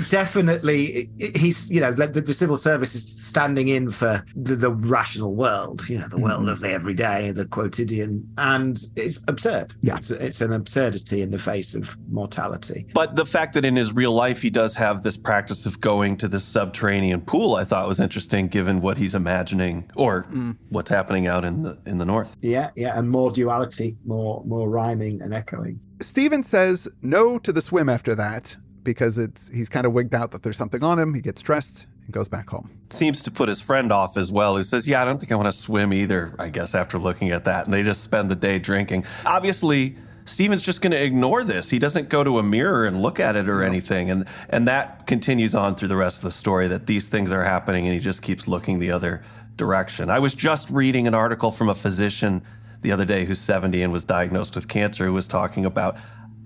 Definitely, he's, the civil service is standing in for the rational world, the world of the everyday, the quotidian, and it's absurd. Yeah. It's an absurdity in the face of mortality. But the fact that in his real life he does have this practice of going to this subterranean pool, I thought was interesting given what he's imagining, or what's happening out in the north. Yeah, and more duality, more rhyming and echoing. Stephen says no to the swim after that because he's kind of wigged out that there's something on him. He gets dressed and goes back home. Seems to put his friend off as well, who says, I don't think I want to swim either, I guess, after looking at that. And they just spend the day drinking. Obviously, Stephen's just going to ignore this. He doesn't go to a mirror and look at it or anything. And that continues on through the rest of the story, that these things are happening and he just keeps looking the other direction. I was just reading an article from a physician the other day who's 70 and was diagnosed with cancer, who was talking about,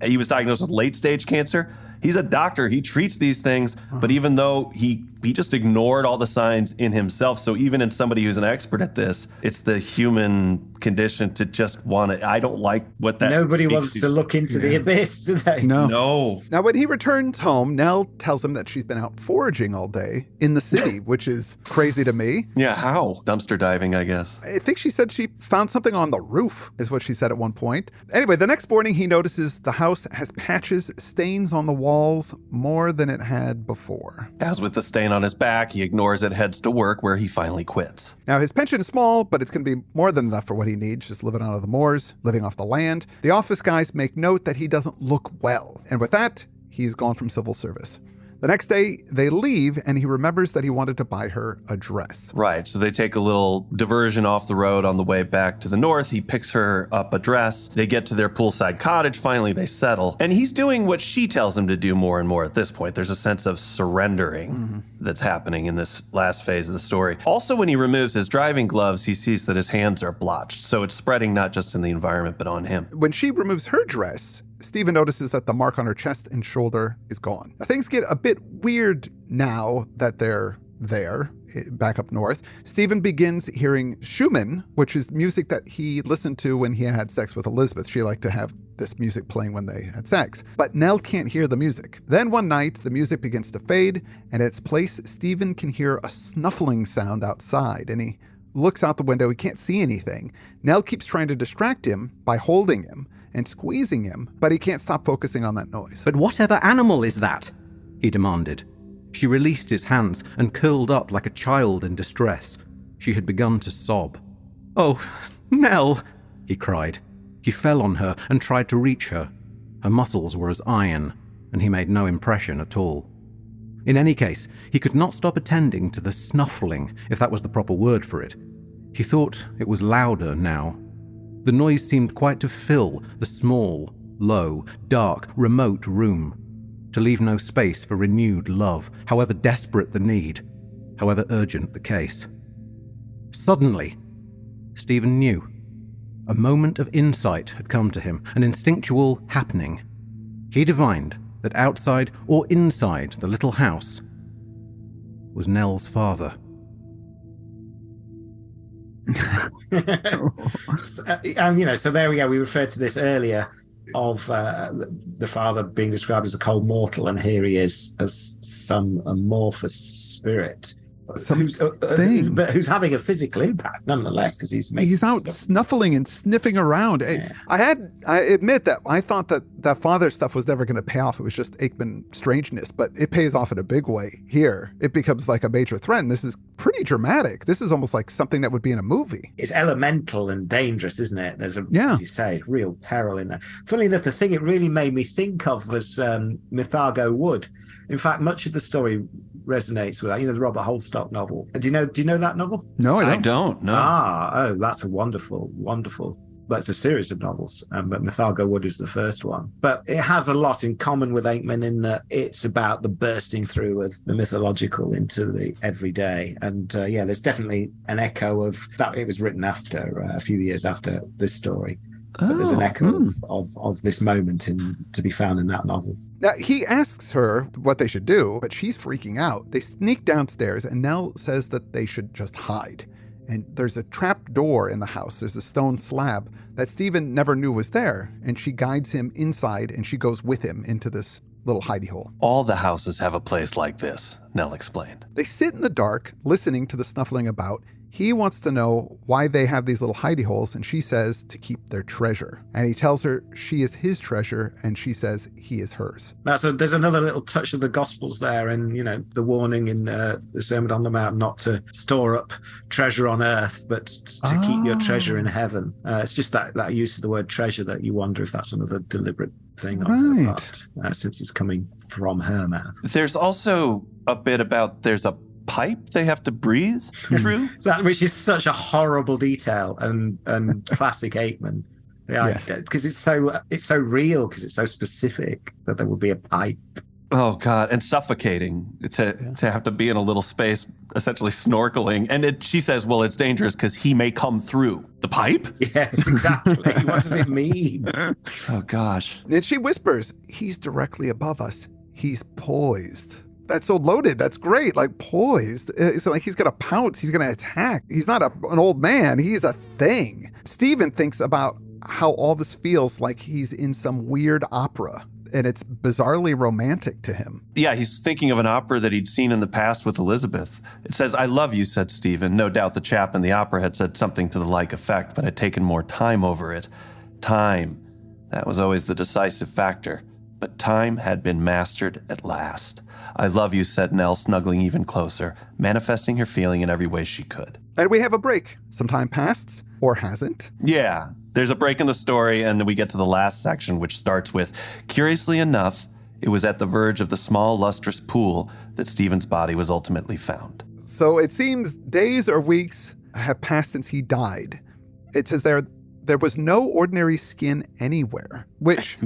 he was diagnosed with late stage cancer. He's a doctor. He treats these things, but even though he just ignored all the signs in himself. So even in somebody who's an expert at this, it's the human condition to just want to, I don't like what that Nobody wants to look into the abyss, do they? No. Now, when he returns home, Nell tells him that she's been out foraging all day in the city, which is crazy to me. Yeah, how? Dumpster diving, I guess. I think she said she found something on the roof, is what she said at one point. Anyway, the next morning, he notices the house has patches, stains on the walls, more than it had before. As with the stain on his back, he ignores it, heads to work, where he finally quits. Now, his pension is small, but it's going to be more than enough for what he needs, just living out of the moors, living off the land. The office guys make note that he doesn't look well. And with that, he's gone from civil service. The next day, they leave, and he remembers that he wanted to buy her a dress. Right, so they take a little diversion off the road on the way back to the north. He picks her up a dress. They get to their poolside cottage. Finally, they settle. And he's doing what she tells him to do more and more at this point. There's a sense of surrendering that's happening in this last phase of the story. Also, when he removes his driving gloves, he sees that his hands are blotched. So it's spreading not just in the environment, but on him. When she removes her dress, Stephen notices that the mark on her chest and shoulder is gone. Now, things get a bit weird now that they're there, back up north. Stephen begins hearing Schumann, which is music that he listened to when he had sex with Elizabeth. She liked to have this music playing when they had sex. But Nell can't hear the music. Then one night, the music begins to fade, and at its place, Stephen can hear a snuffling sound outside, and he looks out the window. He can't see anything. Nell keeps trying to distract him by holding him, and squeezing him, but he can't stop focusing on that noise. But whatever animal is that? He demanded. She released his hands and curled up like a child in distress. She had begun to sob. "Oh, Nell," he cried. He fell on her and tried to reach her. Her muscles were as iron, and he made no impression at all. In any case, he could not stop attending to the snuffling, if that was the proper word for it. He thought it was louder now. The noise seemed quite to fill the small, low, dark, remote room, to leave no space for renewed love, however desperate the need, however urgent the case. Suddenly, Stephen knew. A moment of insight had come to him, an instinctual happening. He divined that outside or inside the little house was Nell's father. So there we go. We referred to this earlier of the father being described as a cold mortal, and here he is as some amorphous spirit. Who's having a physical impact nonetheless, because he's out snuffling and sniffing around. Yeah. I admit that I thought that father stuff was never going to pay off. It was just Aickman strangeness, but it pays off in a big way here. It becomes like a major threat, and this is pretty dramatic. This is almost like something that would be in a movie. It's elemental and dangerous, isn't it? There's as you say, real peril in there. Funnily enough, the thing it really made me think of was Mythago Wood. In fact, much of the story resonates with that. The Robert Holstock novel. Do you know that novel? No, I don't. I don't, no. That's a wonderful. That's a series of novels, but Mythago Wood is the first one. But it has a lot in common with Aickman in that it's about the bursting through of the mythological into the everyday. And there's definitely an echo of that. It was written after a few years after this story. But there's an echo of this moment to be found in that novel. Now, he asks her what they should do, but she's freaking out. They sneak downstairs, and Nell says that they should just hide. And there's a trap door in the house. There's a stone slab that Stephen never knew was there. And she guides him inside, and she goes with him into this little hidey hole. All the houses have a place like this, Nell explained. They sit in the dark, listening to the snuffling about. He wants to know why they have these little hidey holes, and she says to keep their treasure. And he tells her she is his treasure, and she says he is hers. There's another little touch of the Gospels there, and the warning in the Sermon on the Mount not to store up treasure on earth, but to keep your treasure in heaven. It's just that use of the word treasure that you wonder if that's another deliberate thing on her part, since it's coming from her mouth. There's also a bit about there's a pipe they have to breathe through, which is such a horrible detail and classic Aickman. Because it's so real, because it's so specific that there would be a pipe. Oh God, and suffocating to have to be in a little space, essentially snorkeling. And she says, well, it's dangerous because he may come through the pipe. Yes, exactly. What does it mean? Oh gosh. And she whispers, he's directly above us. He's poised. That's so loaded. That's great. Like poised. It's like he's going to pounce. He's going to attack. He's not an old man. He's a thing. Stephen thinks about how all this feels like he's in some weird opera, and it's bizarrely romantic to him. Yeah, he's thinking of an opera that he'd seen in the past with Elizabeth. It says, "I love you," said Stephen. No doubt the chap in the opera had said something to the like effect, but had taken more time over it. Time. That was always the decisive factor. But time had been mastered at last. "I love you," said Nell, snuggling even closer, manifesting her feeling in every way she could. And we have a break. Some time passed, or hasn't. Yeah, there's a break in the story, and then we get to the last section, which starts with, curiously enough, it was at the verge of the small, lustrous pool that Stephen's body was ultimately found. So it seems days or weeks have passed since he died. It says there was no ordinary skin anywhere, which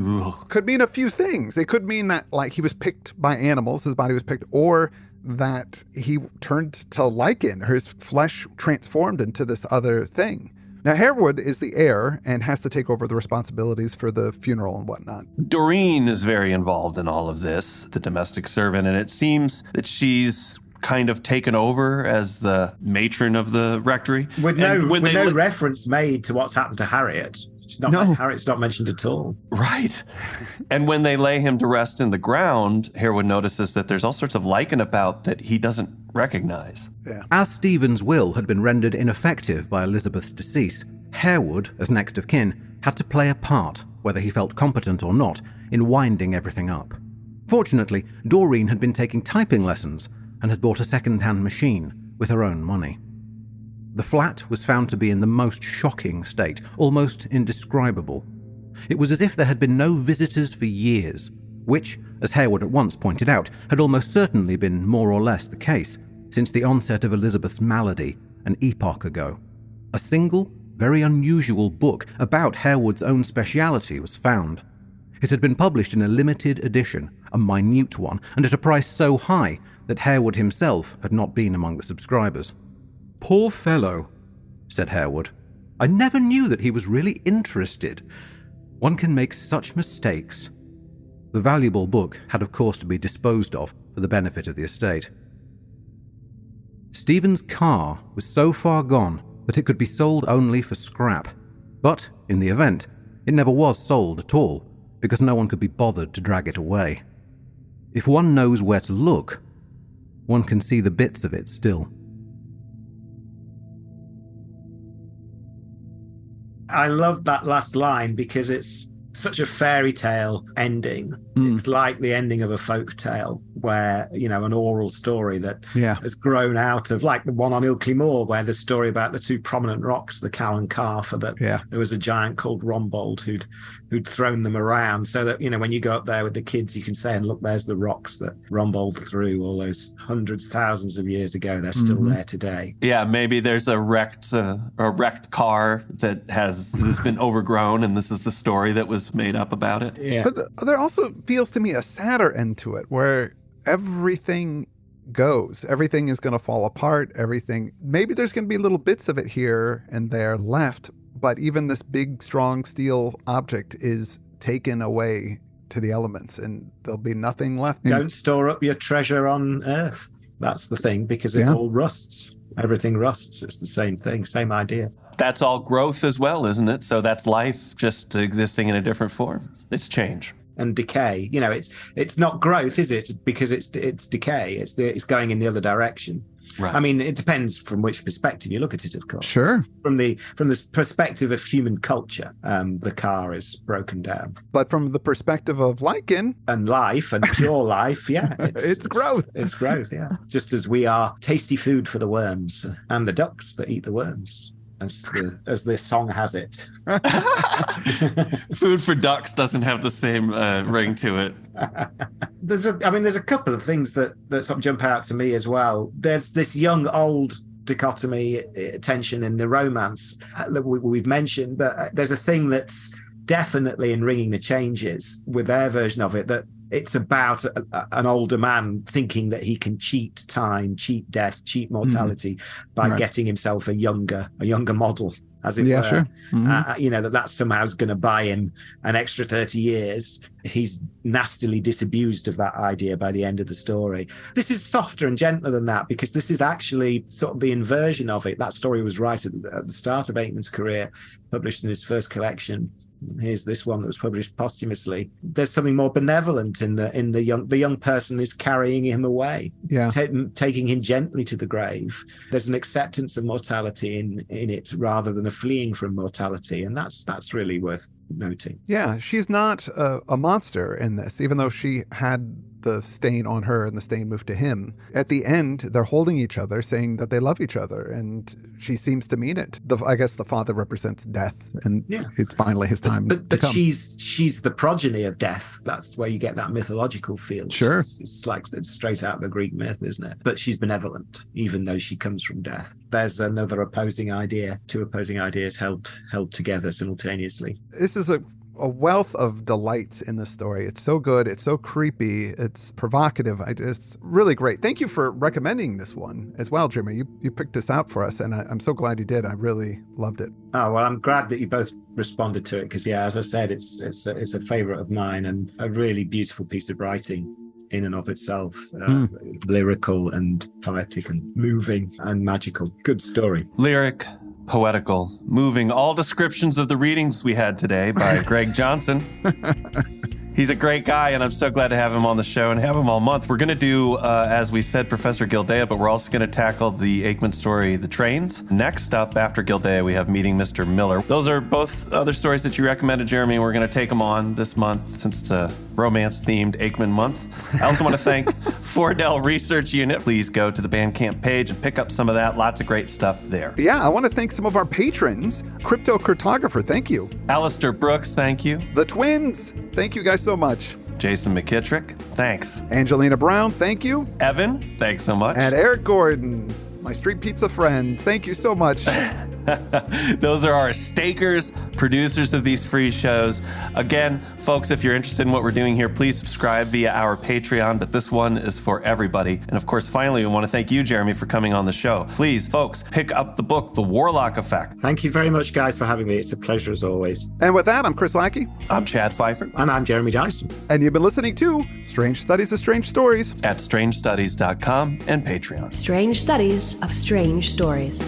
could mean a few things. It could mean that he was picked by animals, his body was picked, or that he turned to lichen, or his flesh transformed into this other thing. Now, Harewood is the heir and has to take over the responsibilities for the funeral and whatnot. Doreen is very involved in all of this, the domestic servant, and it seems that she's kind of taken over as the matron of the rectory. With no reference made to what's happened to Harriet. Harriet's not mentioned at all. Right. And when they lay him to rest in the ground, Harewood notices that there's all sorts of lichen about that he doesn't recognize. Yeah. As Stephen's will had been rendered ineffective by Elizabeth's decease, Harewood, as next of kin, had to play a part. whether he felt competent or not, in winding everything up. Fortunately, Doreen had been taking typing lessons and had bought a second-hand machine with her own money. The flat was found to be in the most shocking state, almost indescribable. It was as if there had been no visitors for years, which, as Harewood at once pointed out, had almost certainly been more or less the case since the onset of Elizabeth's malady an epoch ago. A single, very unusual book about Harewood's own speciality was found. It had been published in a limited edition, a minute one, and at a price so high that Harewood himself had not been among the subscribers. "Poor fellow," said Harewood. "I never knew that he was really interested. One can make such mistakes." The valuable book had of course to be disposed of for the benefit of the estate. Stephen's car was so far gone that it could be sold only for scrap. But, in the event, it never was sold at all, because no one could be bothered to drag it away. If one knows where to look, one can see the bits of it still. I love that last line because it's such a fairy tale ending. It's like the ending of a folk tale where, an oral story that has grown out of, like the one on Ilkley Moor, where the story about the two prominent rocks, the cow and calf, that there was a giant called Rombold who'd thrown them around so that, when you go up there with the kids, you can say, and look, there's the rocks that Rombold threw all those hundreds, thousands of years ago. They're still there today. Yeah, maybe there's a wrecked car that has been overgrown, and this is the story that was made up about it. Yeah. But there also feels to me a sadder end to it, where everything goes. Everything is going to fall apart. Maybe there's going to be little bits of it here and there left, but even this big, strong steel object is taken away to the elements, and there'll be nothing left. Don't store up your treasure on Earth. That's the thing, because it all rusts. Everything rusts. It's the same thing, same idea. That's all growth as well, isn't it? So that's life just existing in a different form. It's change. And decay. It's not growth, is it? Because it's decay. It's going in the other direction. Right. I mean, it depends from which perspective you look at it, of course. Sure. From the perspective of human culture, the car is broken down. But from the perspective of lichen and life and pure life, it's growth. It's growth, yeah. Just as we are tasty food for the worms and the ducks that eat the worms. As the song has it. Food for ducks doesn't have the same ring to it. There's a couple of things that sort of jump out to me as well. There's this young-old dichotomy tension in the romance that we've mentioned, but there's a thing that's definitely in Ringing the Changes with their version of it, that it's about an older man thinking that he can cheat time, cheat death, cheat mortality by getting himself a younger model, as it were. Sure. Mm-hmm. That somehow is going to buy him an extra 30 years. He's nastily disabused of that idea by the end of the story. This is softer and gentler than that, because this is actually sort of the inversion of it. That story was right at the start of Aickman's career, published in his first collection. Here's this one that was published posthumously. There's something more benevolent in the young person is carrying him away, taking him gently to the grave. There's an acceptance of mortality in it rather than a fleeing from mortality, and that's really worth noting. Yeah, she's not a monster in this, even though she had the stain on her and the stain moved to him. At the end, they're holding each other, saying that they love each other, and she seems to mean it. I guess the father represents death, and it's finally his time. But she's the progeny of death. That's where you get that mythological feel. Sure. It's straight out of the Greek myth, isn't it? But she's benevolent, even though she comes from death. There's another opposing idea, two opposing ideas held together simultaneously. This is a wealth of delights in this story. It's so good. It's so creepy. It's provocative. It's really great. Thank you for recommending this one as well, Jeremy. You picked this out for us, and I'm so glad you did. I really loved it. Oh, well, I'm glad that you both responded to it, because, as I said, it's a favorite of mine and a really beautiful piece of writing in and of itself. Lyrical and poetic and moving and magical. Good story. Lyric, poetical, moving, all descriptions of the readings we had today by Greg Johnson. He's a great guy, and I'm so glad to have him on the show and have him all month. We're going to do, as we said, Professor Gildea, but we're also going to tackle the Aickman story, The Trains. Next up, after Gildea, we have Meeting Mr. Miller. Those are both other stories that you recommended, Jeremy, and we're going to take them on this month since it's a romance-themed Aickman month. I also want to thank Fordell Research Unit. Please go to the Bandcamp page and pick up some of that. Lots of great stuff there. Yeah, I want to thank some of our patrons. Crypto Cartographer, thank you. Alistair Brooks, thank you. The Twins, thank you guys so much. Jason McKittrick, thanks. Angelina Brown, thank you. Evan, thanks so much. And Eric Gordon, my street pizza friend, thank you so much. Those are our stakers, producers of these free shows. Again, folks, if you're interested in what we're doing here, please subscribe via our Patreon, but this one is for everybody. And of course, finally, we want to thank you, Jeremy, for coming on the show. Please, folks, pick up the book, The Warlock Effect. Thank you very much, guys, for having me. It's a pleasure as always. And with that, I'm Chris Lackey. I'm Chad Pfeiffer. And I'm Jeremy Dyson. And you've been listening to Strange Studies of Strange Stories at strangestudies.com and Patreon. Strange Studies of Strange Stories.